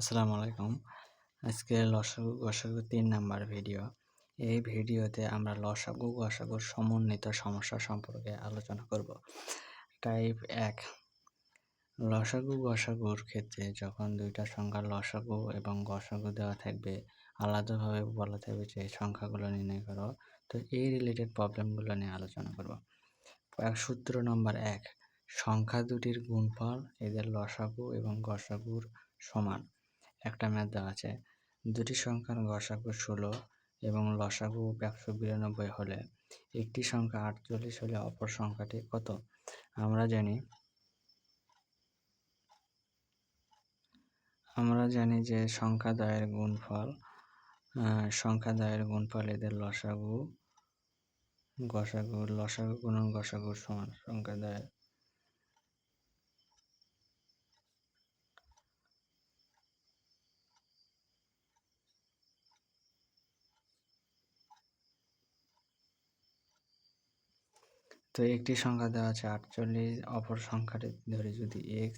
আসসালামু আলাইকুম। আজকে লসাগু গসাগু ৩ নাম্বার ভিডিও। এই ভিডিওতে আমরা লসাগু গসাগুর সমন্বিত সমস্যা সম্পর্কে আলোচনা করব। টাইপ ১ লসাগু গসাগুর ক্ষেত্রে যখন দুইটা সংখ্যার লসাগু এবং গসাগু দেওয়া থাকবে, আলাদাভাবে বলা থাকবে যে সংখ্যাগুলো নির্ণয় করো। তো এই রিলেটেড প্রবলেমগুলো নিয়ে আলোচনা করব। সূত্র নম্বর ১ সংখ্যা দুটির গুণফল এদের লসাগু এবং গসাগুর সমান। একটা ম্যাথ দেওয়া আছে, দুটি সংখ্যার গসাগু 16 এবং লসাগু 192 হলে একটি সংখ্যা 48 হলে অপর সংখ্যাটি কত? আমরা জানি যে সংখ্যাদ্বয়ের গুণফল এদের লসাগু গুণন গসাগুর সমান। সংখ্যাদ্বয়ের তো একটি সংখ্যা দেওয়া আছে 48, অপর সংখ্যাটি ধরে যদি x,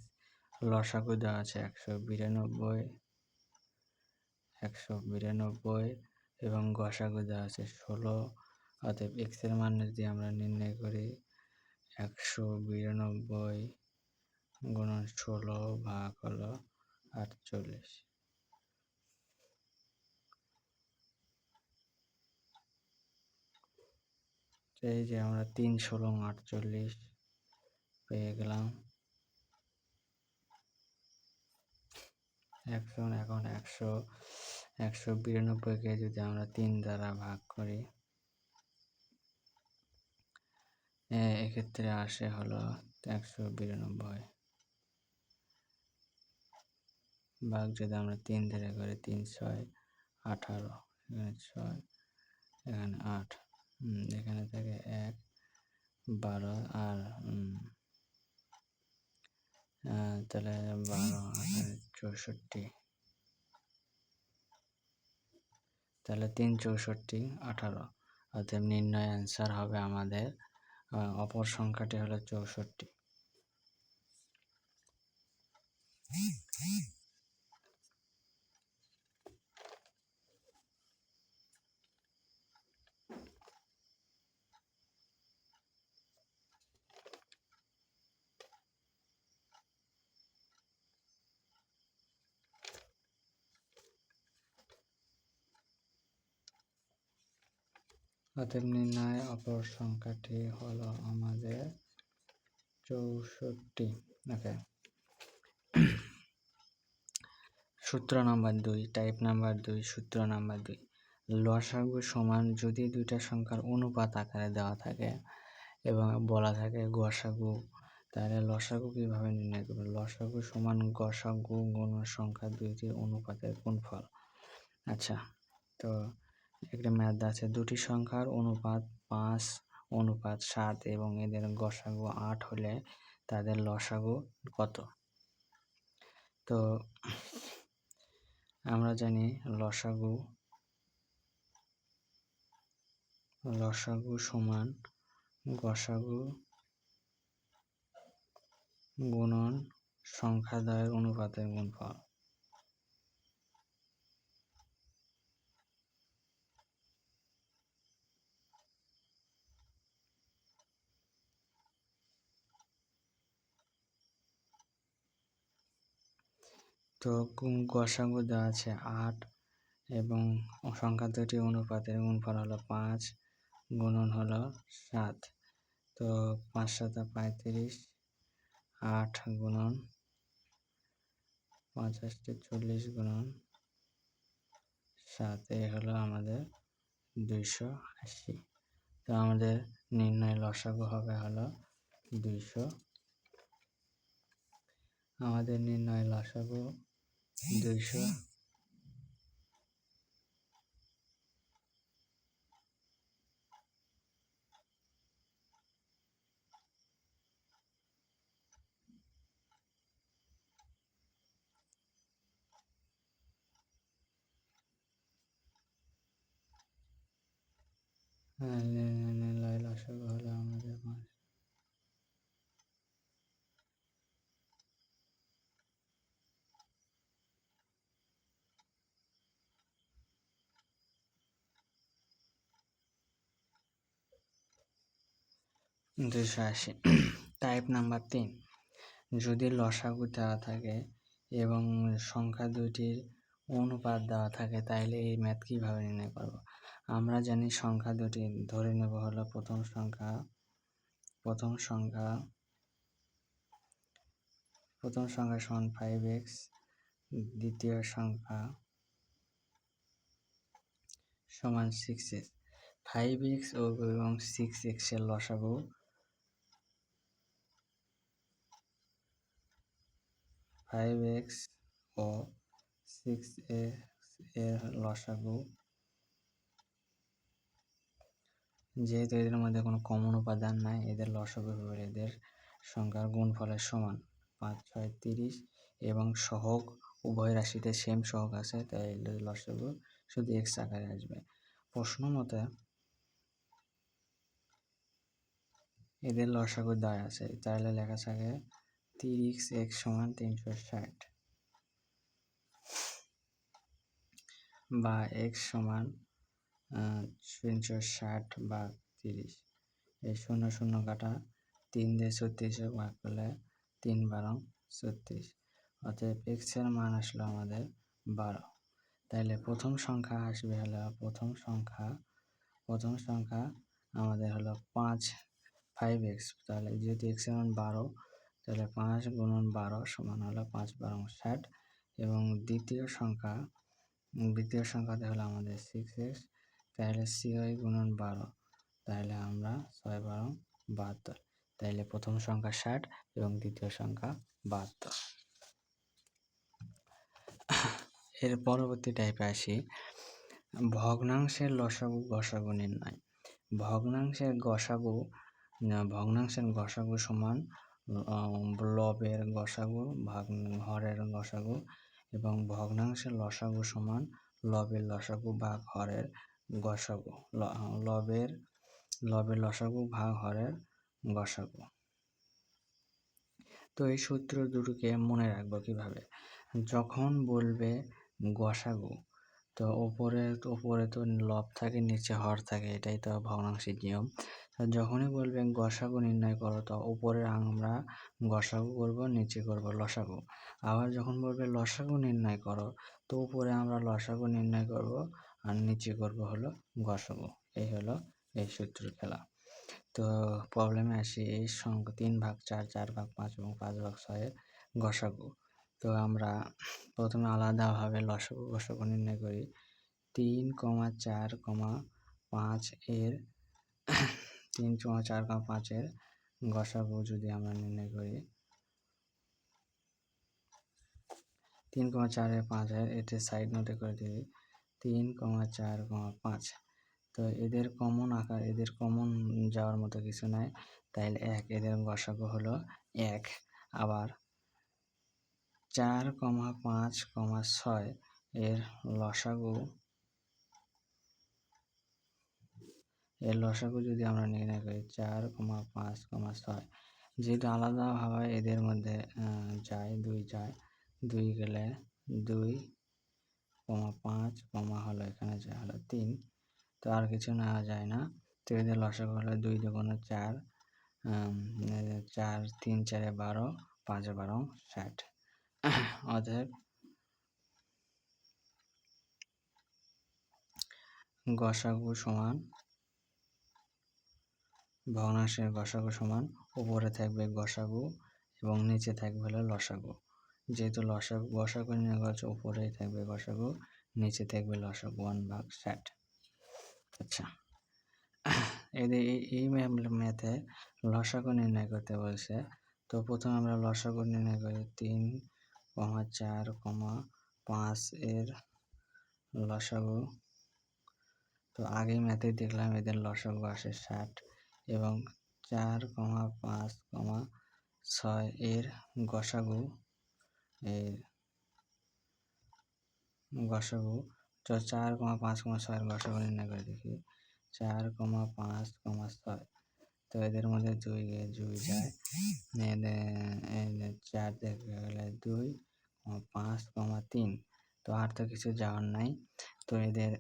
লসাগু দেওয়া আছে 192 এবং গসাগু দেওয়া আছে 16। অতএব x এর মান যদি আমরা নির্ণয় করি 192 গুণন 16 ভাগ হলো 48। এই যে আমরা 3 16 48 পেয়ে গেলাম। এখন 192কে যদি আমরা 3 দ্বারা ভাগ করি, এক্ষেত্রে আসে হলো 192 ভাগ যদি আমরা 3 ধরে করি 3 6 18, এখানে 6 এখানে 8, এখানে থাকে 1 12 আর তাহলে 12 64, তাহলে 3 64 18। অতএব নির্ণয় অ্যান্সার হবে আমাদের অপর সংখ্যাটি হলো 64। অতএব নির্ণয় অপর সংখ্যাটি হলো আমাদের 64। ওকে, সূত্র নাম্বার 2, টাইপ নাম্বার 2, সূত্র নাম্বার 2 লসাগু সমান যদি দুইটা সংখ্যার অনুপাত আকারে দেওয়া থাকে এবং বলা থাকে গসাগু, তাহলে লসাগু কিভাবে নির্ণয় করবে? লসাগু সমান গসাগু গুণন সংখ্যা দুইটির অনুপাতের গুণফল। আচ্ছা, তো একটা ম্যাথ আছে, দুটি সংখ্যার অনুপাত 5:7 এবং এদের গসাগু 8 হলে তাদের লসাগু কত? তো আমরা জানি লসাগু সমান গসাগু গুণন সংখ্যাদ্বয়ের অনুপাতের গুণফল। তো গসাগু দেওয়া আছে 8 এবং সংখ্যা দুটি অনুপাতের গুণফল হলো 5 গুণন হলো 7। তো 5 7 35, 8 গুণন 50 40 গুণন 7, এই হলো আমাদের 280। তো আমাদের নির্ণয় লসাগু হবে হলো 200। আমাদের নির্ণয় লসাগু 200। নির্ণয় লসাগু হলো আমাদের 5। 280। টাইপ নাম্বার 3, যদি লসাগু দেওয়া থাকে এবং সংখ্যা দুইটির অনুপাত দেওয়া থাকে তাহলে এই ম্যাথ কীভাবে নির্ণয় করব। আমরা জানি সংখ্যা দুটি ধরে নেব হলো প্রথম সংখ্যা সমান 5x, দ্বিতীয় সংখ্যা সমান 6x। 5x এবং 6x এর লসাগু 5x ও 6x এর লসাগু, যেহেতু এদের মধ্যে কোনো কমন উপাদান নাই, এদের লসাগু হবে এদের সংখ্যার গুণফলের সমান। 5 6 30 এবং সহগ উভয় রাশিতে সেম সহগ আছে, তাই এদের লসাগু শুধু x আকারে আসবে। প্রশ্ন মতে এদের লসাগু দেওয়া আছে, তাহলে লেখা থাকে 3x সমান 360 বা x সমান 360 বা 30। এই 0 0 কাটা 3 দিয়ে 36 ভাগ করলে 3 12 36, অতএব x এর মান আসলো আমাদের 12। তাহলে প্রথম সংখ্যা আসবে হলো প্রথম সংখ্যা আমাদের হলো 5x। তাহলে যেহেতু x এর মান 12, তাহলে 5 গুণন 12 সমান হলো 5 12 60। এবং দ্বিতীয় সংখ্যাতে হলো আমাদের 6x, তাহলে 6 গুণন 12, তাহলে আমরা 6 12 72। তাহলে প্রথম সংখ্যা 60 এবং দ্বিতীয় সংখ্যা 72। এর পরবর্তী টাইপে আসি, ভগ্নাংশের লসাগু গসাগু নির্ণয়। ভগ্নাংশের গসাগু সমান লবের গসাগু ভাগ হরের গসাগু, এবং ভগ্নাংশের লসাগু সমান লবের লসাগু ভাগ হরের গসাগু, লবের লসাগু ভাগ হরের গসাগু। তো এই সূত্র দুটোকে মনে রাখবো কিভাবে, যখন বলবে গসাগু তো উপরে তো লব থাকে, নিচে হর থাকে, এটাই তো ভগ্নাংশের নিয়ম। যখনই বলবে গসাগু নির্ণয় করো তো উপরে আমরা গসাগু করব, নিচে করব লসাগু। আবার যখন বলবে লসাগু নির্ণয় করো তো উপরে আমরা লসাগু নির্ণয় করব আর নিচে করব হলো গসাগু। এই হলো এই সূত্র খেলা। তো প্রবলেমে আসি, এই সংখ্যা 3 ভাগ 4, 4 ভাগ 5 এবং 5 ভাগ 6 এর গসাগু। তো আমরা প্রথমে আলাদাভাবে লসাগু গসাগু নির্ণয় করি। 3, 4, 5 এর 3, 4, 5 এর গসাগু যদি আমরা নির্ণয় করি, 3, 4 এর 5 এর এটি সাইড নোটে করে দিই। 3, 4, 5। তো এদের কমন যাওয়ার মতো কিছু নাই, তাইলে 1, এদের গসাগু হলো 1। আবার 4, 5, 6 এর লসাগু যদি আমরা নির্ণয় করি 4, 5, 6, যেহেতু আলাদাভাবে এদের মধ্যে যায় 2 যায়, 2 গেলে 2, 5 হলো এখানে যায় হলো 3, তো আর কিছু নেওয়া যায় না। তো এদের লসাগু হলো 2 দুগুণে 4, 4 3 4 12, 5 12 60। অতএব গসাগু সমান ভগ্নাংশের গসাগু সমান উপরে থাকবে গসাগু এবং নিচে থাকবে হলো লসাগু। যেহেতু গসাগু নিয়ে গেছে, উপরেই থাকবে গসাগু, নিচে থাকবে লসাগু 1 ভাগ 60। আচ্ছা, এই ম্যাথে লসাগু নির্ণয় করতে বলছে। তো প্রথমে আমরা লসাগু নির্ণয় করি। 3, 4, 5 এর লসাগু, তো আগেই ম্যাথে দেখলাম এদের লসাগু আসে 60, এবং 4, 5, 6 এর গসাগু তো 4, 5, 6 এর গসাগু নির্ণয় করে দেখি। 4, 5, 6, তো এদের মধ্যে 2 যায়, 4 দেখে গেলে 2, 5, 3, তো আর তো কিছু যাওয়ার নাই। তো এদের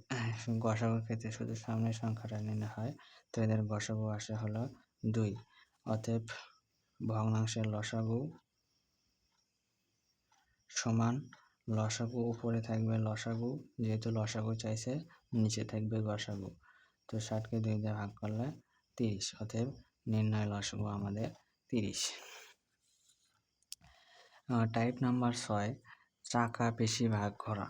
গসাগুর ক্ষেত্রে শুধু সামনের সংখ্যাটা নিতে হয়, তো এদের গসাগু আসে হলো 2। অতএব ভগ্নাংশের লসাগু সমান লসাগু উপরে থাকবে লসাগু, যেহেতু লসাগু চাইছে নিচে থাকবে গসাগু। তো 60কে 2 দিয়ে ভাগ করলে 30, অতএব নির্ণয় লসাগু আমাদের 30। টাইপ নাম্বার 6, চাকা বেশিরভাগ ঘোড়া।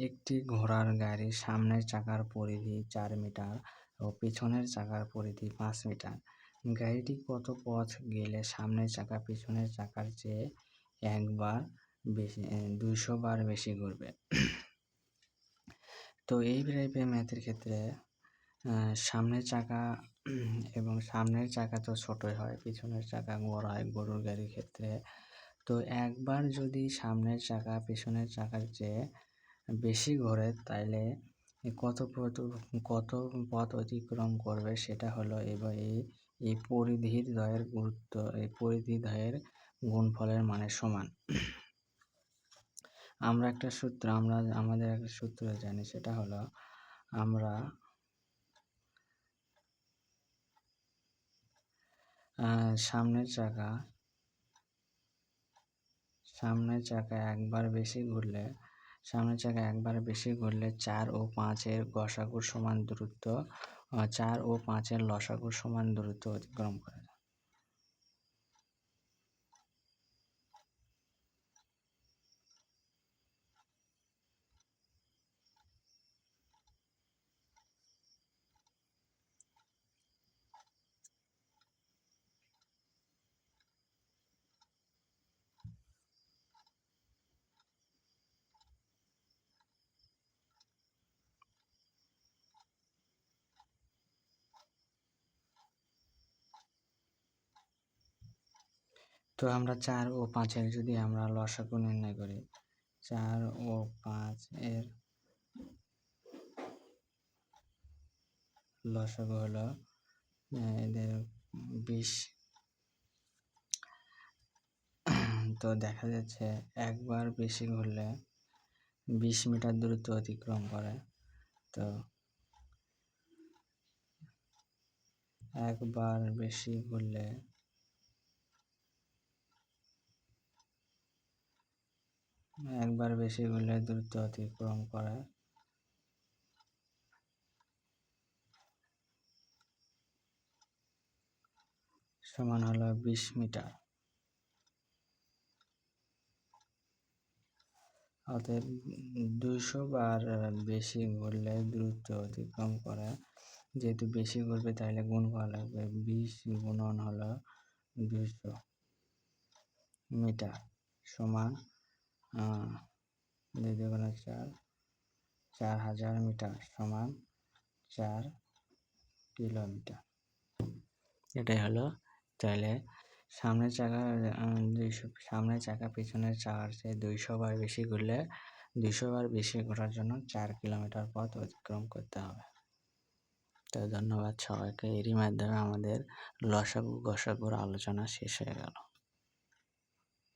একটি ঘোড়ার গাড়ির সামনের চাকার পরিধি 4 মিটার ও পিছনের চাকার পরিধি 5 মিটার। গাড়িটি কত পথ গেলে সামনের চাকা পিছনের চাকার চেয়ে 200 বার বেশি ঘুরবে? তো এই টাইপের ম্যাথের ক্ষেত্রে সামনের চাকা এবং সামনের চাকা তো ছোটই হয়, পিছনের চাকা বড় হয় গরুর গাড়ির ক্ষেত্রে। তো একবার যদি সামনের চাকা পিছনের চাকার চেয়ে বেশি ঘোরে তাইলে কত পথ অতিক্রম করবে সেটা হলো এবার এই পরিধির দ্বয়ের গুরুত্ব, এই পরিধি দ্বয়ের গুণফলের মানের সমান। আমাদের একটা সূত্র জানি, সেটা হলো আমরা সামনের চাকা একবার বেশি ঘুরলে 4 ও 5 এর গসাগুর সমান দূরত্ব 4 ও 5 এর লসাগুর সমান দূরত্ব অতিক্রম করে। তো আমরা 4 ও 5 এর যদি আমরা লসাগু নির্ণয় করি, 4 ও 5 এর লসাগু হলো এদের 20। তো দেখা যাচ্ছে একবার বেশি ঘুরলে 20 মিটার দূরত্ব অতিক্রম করে। তো একবার বেশি ঘুরলে দূরত্ব অতিক্রম করে সমান হলো 20 মিটার। অতএব 200 বার বেশি ঘুরলে দূরত্ব অতিক্রম করে, যেহেতু বেশি ঘুরবে তাহলে গুণ করা লাগবে, 20 গুণন হলো 200 মিটার সমান 2 দুগুণে 4, 4000 মিটার সমান 4 কিলোমিটার। এটাই হলো। তাহলে সামনের চাকা পিছনের চাকার চেয়ে 200 বার বেশি ঘুরলে 200 বার বেশি ঘোরার জন্য 4 কিলোমিটার পথ অতিক্রম করতে হবে। তো ধন্যবাদ সবাইকে। এরই মাধ্যমে আমাদের লসাগু গসাগুর আলোচনা শেষ হয়ে গেল।